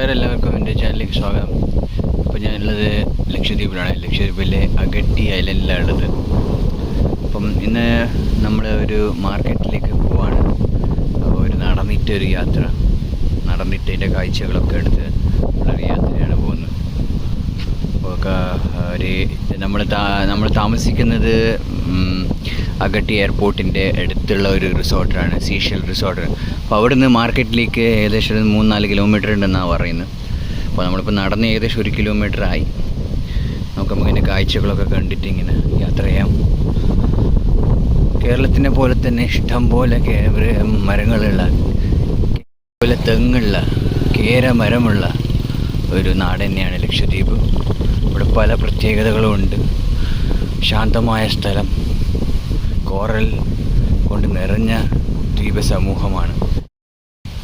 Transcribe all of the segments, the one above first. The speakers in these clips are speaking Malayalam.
നമസ്കാരം, എല്ലാവർക്കും എൻ്റെ ചാനലിലേക്ക് സ്വാഗതം. അപ്പോൾ ഞാനുള്ളത് ലക്ഷദ്വീപിലാണ്. ലക്ഷദ്വീപിലെ അഗട്ടി ഐലൻഡിലാണ് ഉള്ളത്. അപ്പം ഇന്ന് നമ്മൾ ഒരു മാർക്കറ്റിലേക്ക് പോവാണ്. അപ്പോൾ നടന്നിട്ടൊരു യാത്ര, നടന്നിട്ടതിൻ്റെ കാഴ്ചകളൊക്കെ എടുത്ത് ഉള്ളൊരു യാത്രയാണ് പോകുന്നത്. അപ്പോൾ നമ്മൾ താമസിക്കുന്നത് അഗട്ടി എയർപോർട്ടിൻ്റെ അടുത്തുള്ള ഒരു റിസോർട്ടാണ്, സീഷെൽ റിസോർട്ട്. അപ്പോൾ അവിടെ നിന്ന് മാർക്കറ്റിലേക്ക് ഏകദേശം 3-4 കിലോമീറ്റർ ഉണ്ടെന്നാണ് പറയുന്നത്. അപ്പോൾ നമ്മളിപ്പോൾ നടന്ന് ഏകദേശം 1 കിലോമീറ്റർ ആയി. നമുക്കിങ്ങനെ കാഴ്ചകളൊക്കെ കണ്ടിട്ട് ഇങ്ങനെ യാത്ര ചെയ്യാം. കേരളത്തിനെ പോലെ തന്നെ ഇഷ്ടംപോലെ മരങ്ങളുള്ള, പോലെ തെങ്ങുള്ള, കേരമരമുള്ള ഒരു നാട് തന്നെയാണ് ലക്ഷദ്വീപ്. ഇവിടെ പല പ്രത്യേകതകളും ഉണ്ട്. ശാന്തമായ സ്ഥലം, കോറൽ കൊണ്ട് നിറഞ്ഞ ദ്വീപ സമൂഹമാണ്.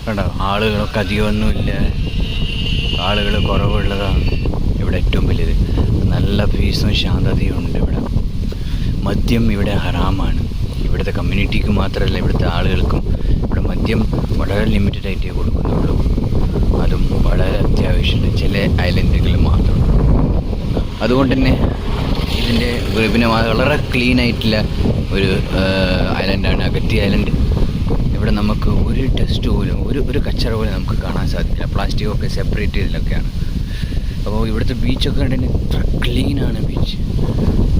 കണ്ടോ, ആളുകളൊക്കെ അധികമൊന്നുമില്ല, ആളുകൾ കുറവുള്ളതാണ് ഇവിടെ ഏറ്റവും വലുത്. നല്ല പീസും ശാന്തതയും ഉണ്ട് ഇവിടെ. മദ്യം ഇവിടെ ഹറാമാണ്. ഇവിടുത്തെ കമ്മ്യൂണിറ്റിക്ക് മാത്രമല്ല, ഇവിടുത്തെ ആളുകൾക്കും ഇവിടെ മദ്യം വളരെ ലിമിറ്റഡ് ആയിട്ടേ കൊടുക്കുന്നുള്ളൂ. അതും വളരെ അത്യാവശ്യമുണ്ട് ചില ഐലൻഡുകളിൽ മാത്രം. അതുകൊണ്ട് തന്നെ ഇതിൻ്റെ പിന്നെ വളരെ ക്ലീൻ ആയിട്ടുള്ള ഒരു ഐലൻഡാണ് അഗട്ടി ഐലൻഡ്. ഇവിടെ നമുക്ക് ഒരു ഡസ്റ്റ് പോലും, ഒരു കച്ചറ പോലും നമുക്ക് കാണാൻ സാധിക്കില്ല. പ്ലാസ്റ്റിക്കൊക്കെ സെപ്പറേറ്റ് ചെയ്തതിലൊക്കെയാണ്. അപ്പോൾ ഇവിടുത്തെ ബീച്ചൊക്കെ കണ്ടിട്ട് ഇത്ര ക്ലീനാണ് ബീച്ച്,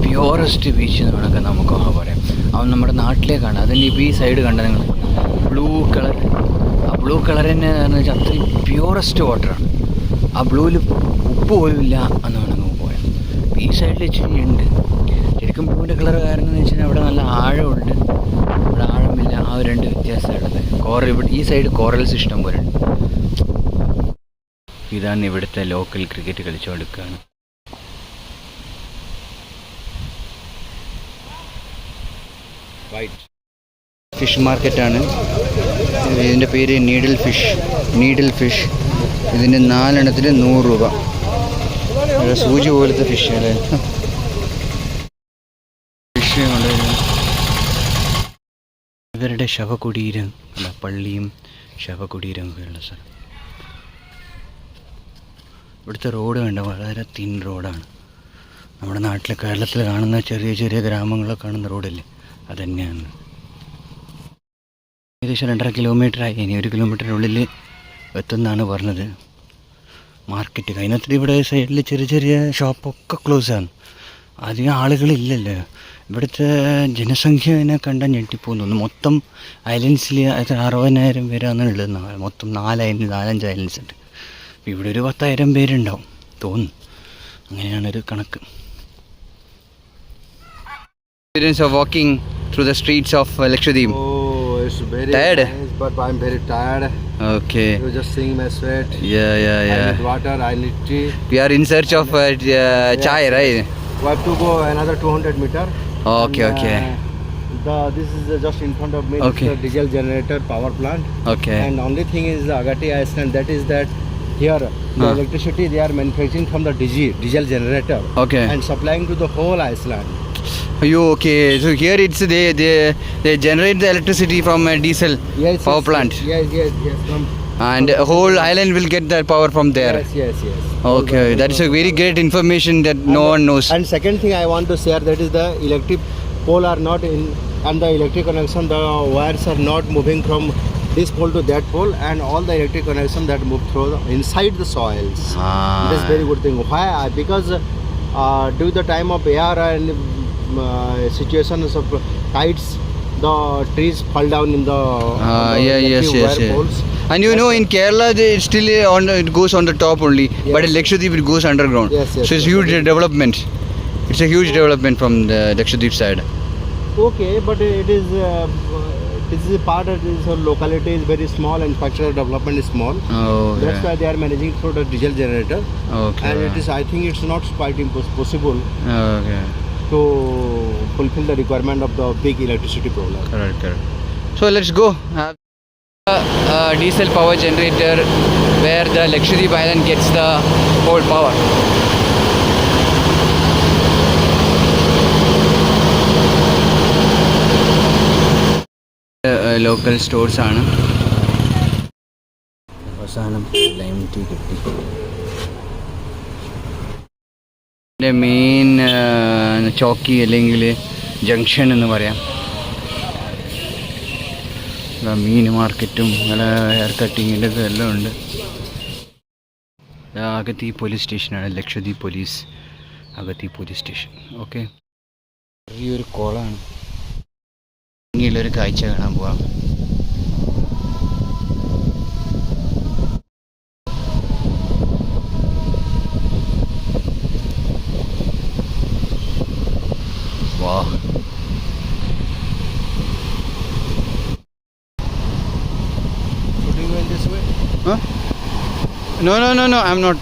പ്യുവറസ്റ്റ് ബീച്ച് എന്ന് വേണമെങ്കിൽ നമുക്ക് പറയാം. അവൻ നമ്മുടെ നാട്ടിലേക്കാണ്. അതിൻ്റെ ഇപ്പോൾ ഈ സൈഡ് കണ്ട നിങ്ങൾ ബ്ലൂ കളർ, ആ ബ്ലൂ കളർ തന്നെ എന്ന് വെച്ചാൽ അത്രയും പ്യുവറസ്റ്റ് വാട്ടറാണ്. ആ ബ്ലൂവിൽ ഉപ്പ് പോലും ഇല്ല എന്ന് വേണമെങ്കിൽ പറയാം. ഈ സൈഡിൽ ഇച്ചിരി ഉണ്ട്. ശരിക്കും ബ്ലൂവിൻ്റെ കളർ കാരണം എന്ന് വെച്ചാൽ അവിടെ നല്ല ആഴമുണ്ട്, ഇവിടെ ആഴമില്ല. ആ ഒരു രണ്ട് വ്യത്യാസമുള്ളത്. ഇവിടെ ഈ സൈഡ് കോറൽസ് ഇഷ്ടം പോലെ ഉണ്ട്. ഇതാണ് ഇവിടുത്തെ ലോക്കൽ ക്രിക്കറ്റ് കളിച്ചുകൊടുക്കുകയാണ്. ഫിഷ് മാർക്കറ്റാണ്. ഇതിൻ്റെ പേര് നീഡിൽ ഫിഷ്. ഇതിൻ്റെ 4 എണ്ണത്തിന് 100 രൂപ. സൂചി പോലത്തെ ഫിഷ് അല്ലേ. ഫിഷ് ഇവരുടെ ശവകുടീരം അല്ല, പള്ളിയും ശവകുടീരം ഒക്കെയുള്ള സ്ഥലം. ഇവിടുത്തെ റോഡ് വേണ്ട, വളരെ തിൻ റോഡാണ്. നമ്മുടെ നാട്ടിലെ കേരളത്തിൽ കാണുന്ന ചെറിയ ചെറിയ ഗ്രാമങ്ങളൊക്കെ കാണുന്ന റോഡല്ലേ, അതുതന്നെയാണ്. ഏകദേശം 2.5 കിലോമീറ്ററായി. ഇനി 1 കിലോമീറ്ററിനുള്ളിൽ എത്തുമെന്നാണ് പറഞ്ഞത് മാർക്കറ്റ്. അതിനകത്ത് ഇവിടെ സൈഡിൽ ചെറിയ ചെറിയ ഷോപ്പൊക്കെ ക്ലോസാണ്. അധികം ആളുകളില്ലല്ലോ. ഇവിടുത്തെ ജനസംഖ്യനെ കണ്ടാൽ ഞെട്ടിപ്പോകുന്നു. മൊത്തം ഐലൻഡ്സിൽ 60,000 പേരാണ് ഉള്ളതെന്നാണ്. മൊത്തം 4-5 ഐലൻഡ്സ് ഉണ്ട്. ഇവിടെ ഒരു 10,000 പേരുണ്ടാവും തോന്നുന്നു. അങ്ങനെയാണൊരു കണക്ക്. Experience of walking through the streets of Lakshadweep. It's very tired? nice, but I'm very tired. Okay. You're just seeing my sweat. Yeah. I need water, I need tea. We are in search of chai, right? We have to go another 200 meter. Okay, and, okay. This is just in front of me. Okay. This is a diesel generator power plant. Okay. And only thing is the Agatti Iceland, that here the electricity they are manufacturing from the diesel generator. Okay. And supplying to the whole Iceland. Are you okay? So here it's they generate the electricity from a diesel power plant. Yes. From And whole island will get that power from there. Yes. Okay, that is a very great information that no one knows. And second thing I want to share, that is the electric pole are not in, and the electric connection, the wires are not moving from this pole to that pole, and all the electric connection that move through inside the soils. This is very good thing. Why? Because due to the time of air and situations of tides, the trees fall down in the Yes. poles. And you know, in Kerala it still it goes on the top only, but in Lakshadweep it goes underground. Yes. So it's huge development. It's a huge development from the Lakshadweep side. Okay, but it is this is a part of this locality is very small and structural development is small. That's why they are managing through the diesel generator. Okay. And it is, I think it's not quite possible Okay. to fulfill the requirement of the big electricity problem. Correct. So let's go. Diesel power generator where the Lakshadweep island gets the whole power. Local stores ആണ്. അവസാനം ലൈം ടീ കിട്ടി. മെയിൻ ചോക്കി അല്ലെങ്കിൽ ജംഗ്ഷൻ എന്ന് പറയാം. മീൻ മാർക്കറ്റും നല്ല ഹെയർ കട്ടിങ്ങിൻ്റെ എല്ലാം ഉണ്ട്. അഗത്തി പോലീസ് സ്റ്റേഷനാണ്, Lakshadweep police Agatti police station. Okay, ഈ ഒരു കുളമാണ്. ഭംഗിയുള്ളൊരു കാഴ്ച കാണാൻ പോവാം. വാ, Huh? No, I'm not.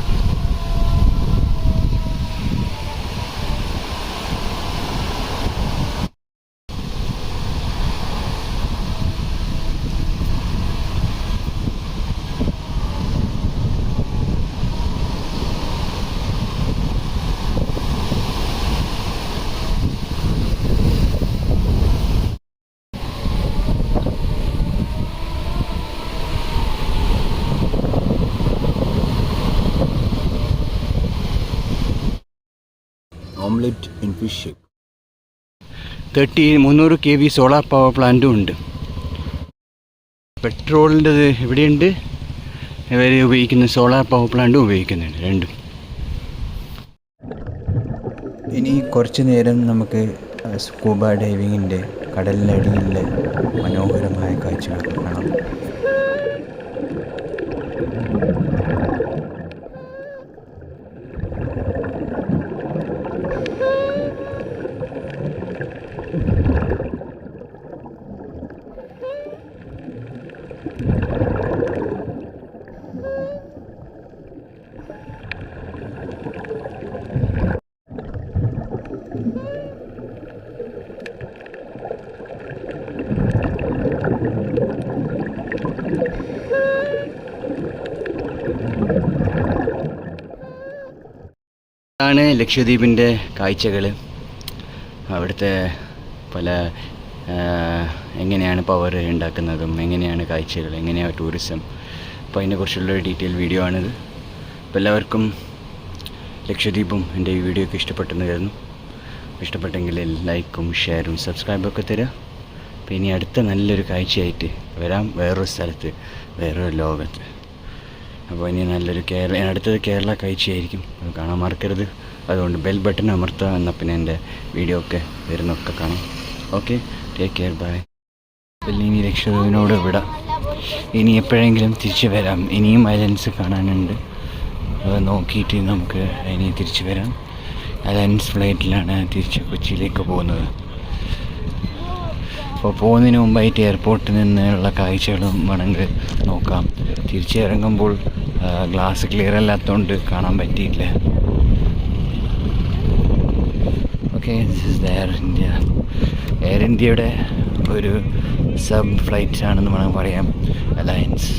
Omelette in fish shape. 300 kV solar power പ്ലാന്റും ഉണ്ട്. പെട്രോളിൻ്റെത് ഇവിടെയുണ്ട്, ഇവർ ഉപയോഗിക്കുന്ന സോളാർ പവർ പ്ലാന്റും ഉപയോഗിക്കുന്നുണ്ട്, രണ്ടും. ഇനി കുറച്ച് നേരം നമുക്ക് സ്കൂബ ഡൈവിങ്ങിൻ്റെ കടലിനടിയിലെ മനോഹരമായ കാഴ്ചകൾ കാണാം. ഇതാണ് ലക്ഷദ്വീപിൻ്റെ കാഴ്ചകൾ. അവിടുത്തെ പല എങ്ങനെയാണ് പവർ ഉണ്ടാക്കുന്നതും എങ്ങനെയാണ് കാഴ്ചകൾ, എങ്ങനെയാണ് ടൂറിസം, അപ്പോൾ അതിനെക്കുറിച്ചുള്ളൊരു ഡീറ്റെയിൽ വീഡിയോ ആണിത്. അപ്പോൾ എല്ലാവർക്കും ലക്ഷദ്വീപും എൻ്റെ ഈ വീഡിയോ ഒക്കെ ഇഷ്ടപ്പെട്ടെന്ന് കരുതുന്നു. ഇഷ്ടപ്പെട്ടെങ്കിൽ ലൈക്കും ഷെയറും സബ്സ്ക്രൈബൊക്കെ തരിക. അപ്പോൾ ഇനി അടുത്ത നല്ലൊരു കാഴ്ചയായിട്ട് വരാം, വേറൊരു സ്ഥലത്ത്, വേറൊരു ലോകത്ത്. അപ്പോൾ ഇനി നല്ലൊരു അടുത്തത് കേരള കാഴ്ചയായിരിക്കും, അത് കാണാൻ മറക്കരുത്. അതുകൊണ്ട് ബെൽ ബട്ടൺ അമർത്തുക, എന്നാൽ പിന്നെ എൻ്റെ വീഡിയോ ഒക്കെ വരുന്നൊക്കെ കാണാം. Okay, take care, bye. പിന്നെ ഇനി ലക്ഷദ്വീപിനോട് വിടാം. ഇനി എപ്പോഴെങ്കിലും തിരിച്ചു വരാം. ഇനിയും ഐലൻഡ്സ് കാണാനുണ്ട്, അത് നോക്കിയിട്ട് നമുക്ക് ഇനി തിരിച്ചു വരാം. അലയൻസ് ഫ്ലൈറ്റിലാണ് തിരിച്ച് കൊച്ചിയിലേക്ക് പോകുന്നത്. അപ്പോൾ പോകുന്നതിന് മുമ്പായിട്ട് എയർപോർട്ടിൽ നിന്നുള്ള കാഴ്ചകളും വേണമെങ്കിൽ നോക്കാം. തിരിച്ചിറങ്ങുമ്പോൾ ഗ്ലാസ് ക്ലിയർ അല്ലാത്തതുകൊണ്ട് കാണാൻ പറ്റിയില്ല. Okay, this is the air India. Air ഇന്ത്യയുടെ ഒരു സബ് ഫ്ലൈറ്റ്സ് ആണെന്ന് വേണമെങ്കിൽ പറയാം, അലയൻസ്.